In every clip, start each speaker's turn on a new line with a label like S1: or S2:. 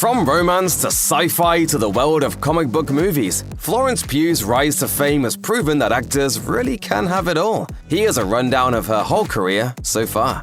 S1: From romance to sci-fi to the world of comic book movies, Florence Pugh's rise to fame has proven that actors really can have it all. Here's a rundown of her whole career so far.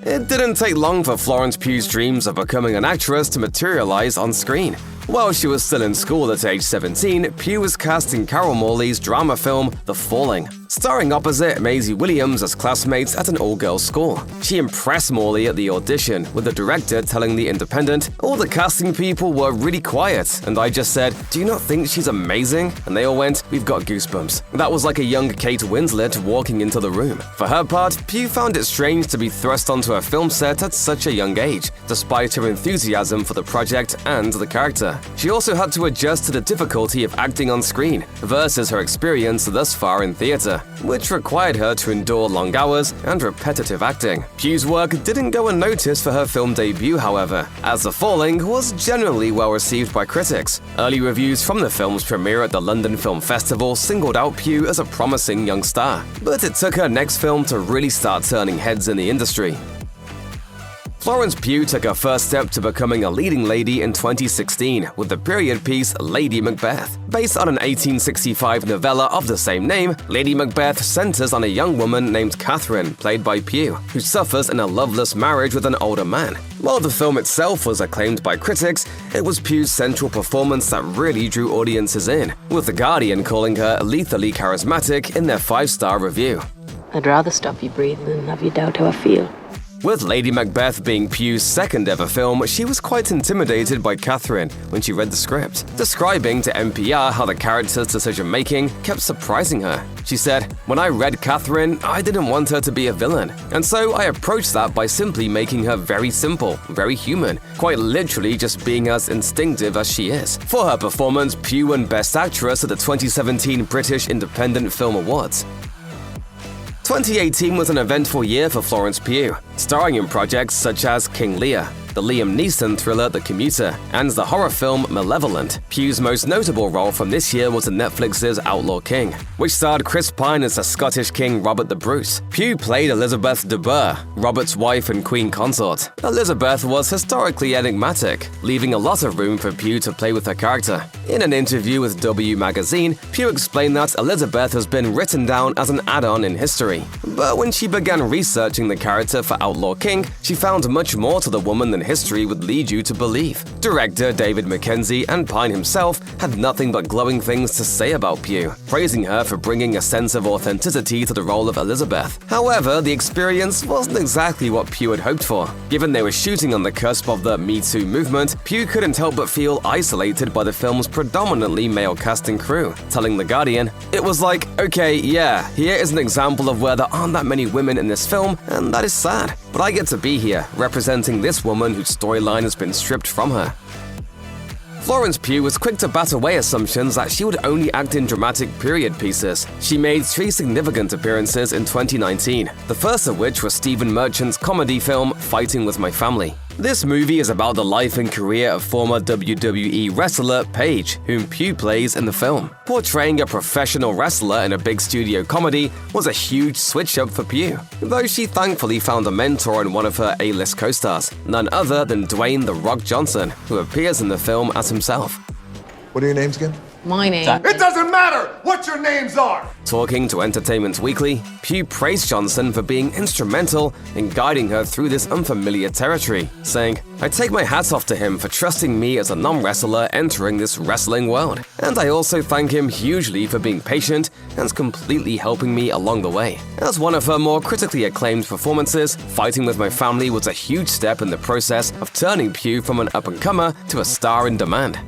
S1: It didn't take long for Florence Pugh's dreams of becoming an actress to materialize on screen. While she was still in school at age 17, Pugh was cast in Carol Morley's drama film The Falling, starring opposite Maisie Williams as classmates at an all-girls school. She impressed Morley at the audition, with the director telling The Independent, "All the casting people were really quiet, and I just said, 'Do you not think she's amazing?' And they all went, 'We've got goosebumps.' That was like a young Kate Winslet walking into the room." For her part, Pugh found it strange to be thrust onto a film set at such a young age, despite her enthusiasm for the project and the character. She also had to adjust to the difficulty of acting on screen versus her experience thus far in theater, which required her to endure long hours and repetitive acting. Pugh's work didn't go unnoticed for her film debut, however, as The Falling was generally well received by critics. Early reviews from the film's premiere at the London Film Festival singled out Pugh as a promising young star, but it took her next film to really start turning heads in the industry. Florence Pugh took her first step to becoming a leading lady in 2016 with the period piece Lady Macbeth. Based on an 1865 novella of the same name, Lady Macbeth centers on a young woman named Catherine, played by Pugh, who suffers in a loveless marriage with an older man. While the film itself was acclaimed by critics, it was Pugh's central performance that really drew audiences in, with The Guardian calling her lethally charismatic in their 5-star review.
S2: I'd rather stop you breathing than have you doubt how I feel.
S1: With Lady Macbeth being Pugh's second ever film, she was quite intimidated by Catherine when she read the script, describing to NPR how the character's decision-making kept surprising her. She said, "When I read Catherine, I didn't want her to be a villain, and so I approached that by simply making her very simple, very human, quite literally just being as instinctive as she is." For her performance, Pugh won Best Actress at the 2017 British Independent Film Awards. 2018 was an eventful year for Florence Pugh, starring in projects such as King Lear, the Liam Neeson thriller The Commuter, and the horror film Malevolent. Pugh's most notable role from this year was in Netflix's Outlaw King, which starred Chris Pine as the Scottish King Robert the Bruce. Pugh played Elizabeth de Burgh, Robert's wife and queen consort. Elizabeth was historically enigmatic, leaving a lot of room for Pugh to play with her character. In an interview with W Magazine, Pugh explained that Elizabeth has been written down as an add-on in history. But when she began researching the character for Outlaw King, she found much more to the woman than history would lead you to believe. Director David Mackenzie and Pine himself had nothing but glowing things to say about Pugh, praising her for bringing a sense of authenticity to the role of Elizabeth. However, the experience wasn't exactly what Pugh had hoped for. Given they were shooting on the cusp of the Me Too movement, Pugh couldn't help but feel isolated by the film's predominantly male cast and crew, telling The Guardian, "It was like, okay, yeah, here is an example of where there aren't that many women in this film, and that is sad. But I get to be here, representing this woman whose storyline has been stripped from her." Florence Pugh was quick to bat away assumptions that she would only act in dramatic period pieces. She made 3 significant appearances in 2019, the first of which was Stephen Merchant's comedy film Fighting With My Family. This movie is about the life and career of former WWE wrestler Paige, whom Pugh plays in the film. Portraying a professional wrestler in a big studio comedy was a huge switch-up for Pugh, though she thankfully found a mentor in one of her A-list co-stars, none other than Dwayne "The Rock" Johnson, who appears in the film as himself.
S3: What are your names again?
S2: My name.
S3: It doesn't matter what your names are!
S1: Talking to Entertainment Weekly, Pugh praised Johnson for being instrumental in guiding her through this unfamiliar territory, saying, "I take my hat off to him for trusting me as a non-wrestler entering this wrestling world, and I also thank him hugely for being patient and completely helping me along the way." As one of her more critically acclaimed performances, Fighting With My Family was a huge step in the process of turning Pugh from an up-and-comer to a star in demand.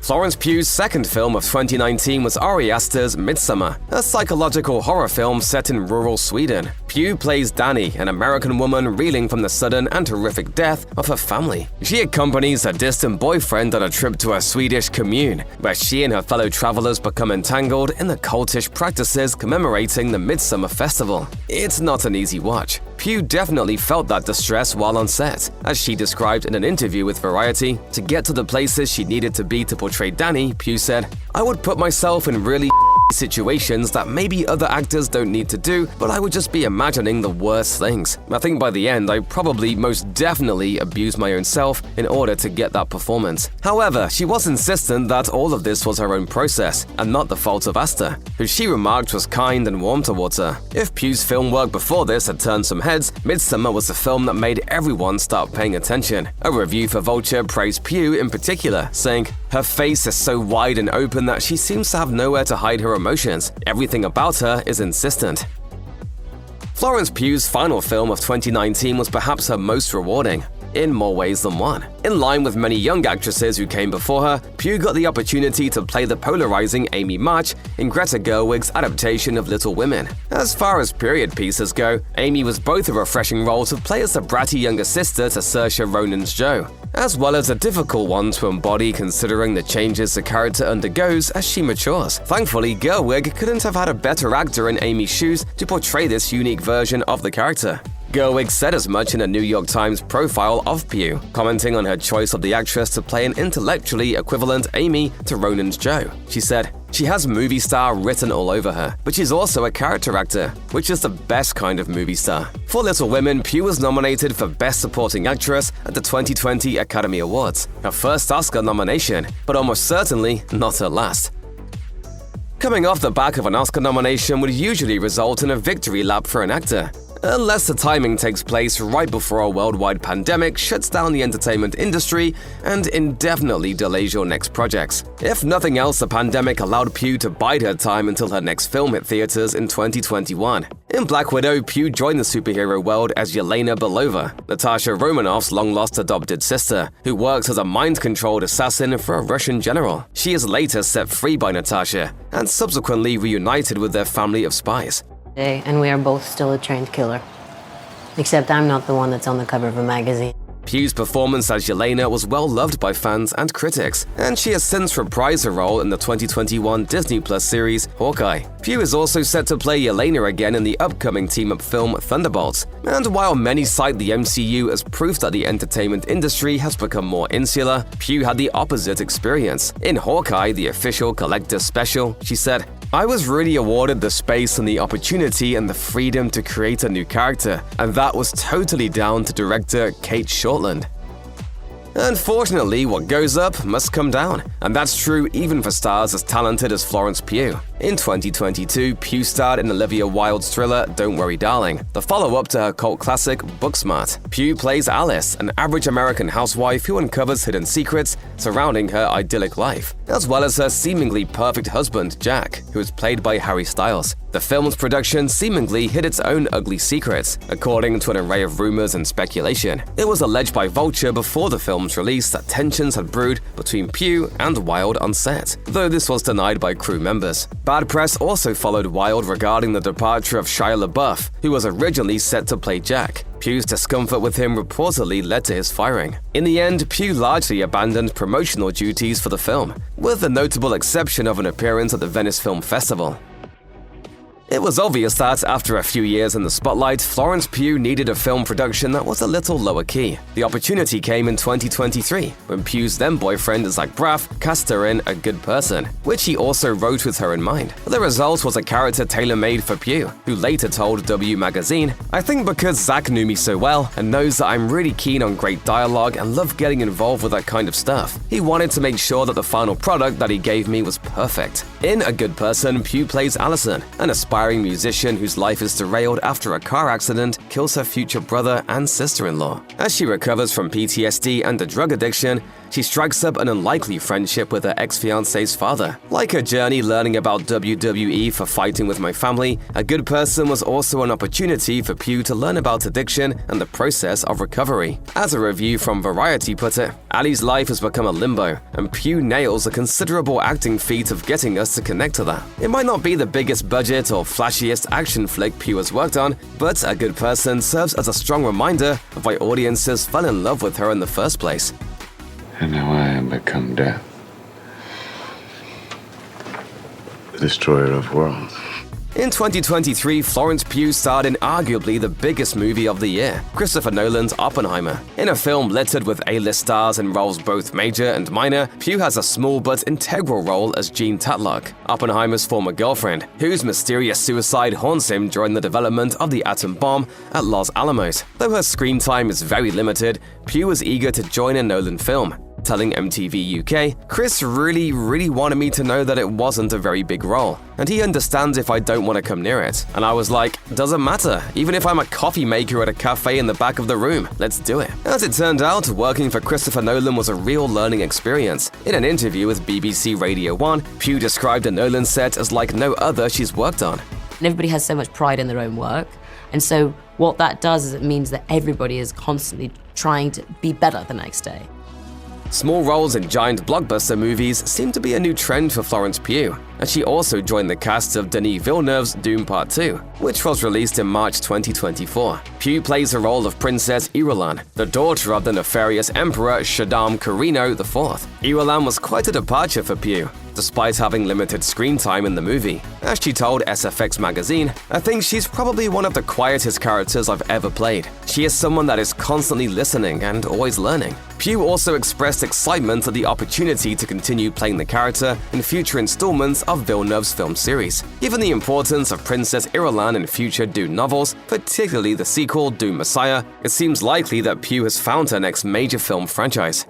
S1: Florence Pugh's second film of 2019 was Ari Aster's Midsommar, a psychological horror film set in rural Sweden. Pugh plays Dani, an American woman reeling from the sudden and horrific death of her family. She accompanies her distant boyfriend on a trip to a Swedish commune, where she and her fellow travelers become entangled in the cultish practices commemorating the Midsummer Festival. It's not an easy watch. Pugh definitely felt that distress while on set. As she described in an interview with Variety, to get to the places she needed to be to portray Dani, Pugh said, "I would put myself in really situations that maybe other actors don't need to do, but I would just be imagining the worst things. I think by the end, I probably most definitely abused my own self in order to get that performance. However, she was insistent that all of this was her own process, and not the fault of Asta, who she remarked was kind and warm towards her. If Pugh's film work before this had turned some heads, Midsommar was the film that made everyone start paying attention. A review for Vulture praised Pugh in particular, saying, "Her face is so wide and open that she seems to have nowhere to hide her emotions. Everything about her is insistent." Florence Pugh's final film of 2019 was perhaps her most rewarding, in more ways than one. In line with many young actresses who came before her, Pugh got the opportunity to play the polarizing Amy March in Greta Gerwig's adaptation of Little Women. As far as period pieces go, Amy was both a refreshing role to play as the bratty younger sister to Saoirse Ronan's Jo, as well as a difficult one to embody considering the changes the character undergoes as she matures. Thankfully, Gerwig couldn't have had a better actor in Amy's shoes to portray this unique version of the character. Gerwig said as much in a New York Times profile of Pugh, commenting on her choice of the actress to play an intellectually equivalent Amy to Ronan's Jo. She said, "She has movie star written all over her, but she's also a character actor, which is the best kind of movie star." For Little Women, Pugh was nominated for Best Supporting Actress at the 2020 Academy Awards, her first Oscar nomination, but almost certainly not her last. Coming off the back of an Oscar nomination would usually result in a victory lap for an actor, unless the timing takes place right before a worldwide pandemic shuts down the entertainment industry and indefinitely delays your next projects. If nothing else, the pandemic allowed Pugh to bide her time until her next film hit theaters in 2021. In Black Widow, Pugh joined the superhero world as Yelena Belova, Natasha Romanoff's long-lost adopted sister, who works as a mind-controlled assassin for a Russian general. She is later set free by Natasha and subsequently reunited with their family of spies.
S2: And we are both still a trained killer. Except I'm not the one that's on the cover of a magazine.
S1: Pugh's performance as Yelena was well loved by fans and critics, and she has since reprised her role in the 2021 Disney Plus series Hawkeye. Pugh is also set to play Yelena again in the upcoming team-up film Thunderbolts. And while many cite the MCU as proof that the entertainment industry has become more insular, Pugh had the opposite experience. In Hawkeye, the official collector's special, she said, "I was really awarded the space and the opportunity and the freedom to create a new character, and that was totally down to director Kate Shortland." Unfortunately, what goes up must come down, and that's true even for stars as talented as Florence Pugh. In 2022, Pugh starred in Olivia Wilde's thriller Don't Worry Darling, the follow-up to her cult classic Booksmart. Pugh plays Alice, an average American housewife who uncovers hidden secrets surrounding her idyllic life, as well as her seemingly perfect husband, Jack, who is played by Harry Styles. The film's production seemingly hid its own ugly secrets, according to an array of rumors and speculation. It was alleged by Vulture before the film's release that tensions had brewed between Pugh and Wilde on set, though this was denied by crew members. Bad press also followed Wilde regarding the departure of Shia LaBeouf, who was originally set to play Jack. Pugh's discomfort with him reportedly led to his firing. In the end, Pugh largely abandoned promotional duties for the film, with the notable exception of an appearance at the Venice Film Festival. It was obvious that, after a few years in the spotlight, Florence Pugh needed a film production that was a little lower key. The opportunity came in 2023, when Pugh's then-boyfriend Zach Braff cast her in A Good Person, which he also wrote with her in mind. The result was a character tailor-made for Pugh, who later told W Magazine, "I think because Zach knew me so well and knows that I'm really keen on great dialogue and love getting involved with that kind of stuff, he wanted to make sure that the final product that he gave me was perfect." In A Good Person, Pugh plays Allison, an aspiring musician whose life is derailed after a car accident kills her future brother and sister-in-law. As she recovers from PTSD and a drug addiction, she strikes up an unlikely friendship with her ex-fiancé's father. Like her journey learning about WWE for fighting with my family, A Good Person was also an opportunity for Pugh to learn about addiction and the process of recovery. As a review from Variety put it, Allie's life has become a limbo, and Pugh nails a considerable acting feat of getting us to connect to that. It might not be the biggest budget or flashiest action flick Pugh has worked on, but A Good Person serves as a strong reminder of why audiences fell in love with her in the first place.
S4: And now I am become death, the destroyer of worlds.
S1: In 2023, Florence Pugh starred in arguably the biggest movie of the year, Christopher Nolan's Oppenheimer. In a film littered with A-list stars and roles both major and minor, Pugh has a small but integral role as Jean Tatlock, Oppenheimer's former girlfriend, whose mysterious suicide haunts him during the development of the atom bomb at Los Alamos. Though her screen time is very limited, Pugh was eager to join a Nolan film, telling MTV UK, "Chris really wanted me to know that it wasn't a very big role, and he understands if I don't want to come near it." And I was like, doesn't matter, even if I'm a coffee maker at a cafe in the back of the room, let's do it. As it turned out, working for Christopher Nolan was a real learning experience. In an interview with BBC Radio 1, Pugh described a Nolan set as like no other she's worked on.
S5: And everybody has so much pride in their own work, and so what that does is it means that everybody is constantly trying to be better the next day.
S1: Small roles in giant blockbuster movies seem to be a new trend for Florence Pugh, and she also joined the cast of Denis Villeneuve's Dune Part 2, which was released in March 2024. Pugh plays the role of Princess Irulan, the daughter of the nefarious Emperor Shaddam Corino IV. Irulan was quite a departure for Pugh, despite having limited screen time in the movie. As she told SFX magazine, "I think she's probably one of the quietest characters I've ever played. She is someone that is constantly listening and always learning." Pugh also expressed excitement at the opportunity to continue playing the character in future installments of Villeneuve's film series. Given the importance of Princess Irulan in future Dune novels, particularly the sequel Dune Messiah, it seems likely that Pugh has found her next major film franchise.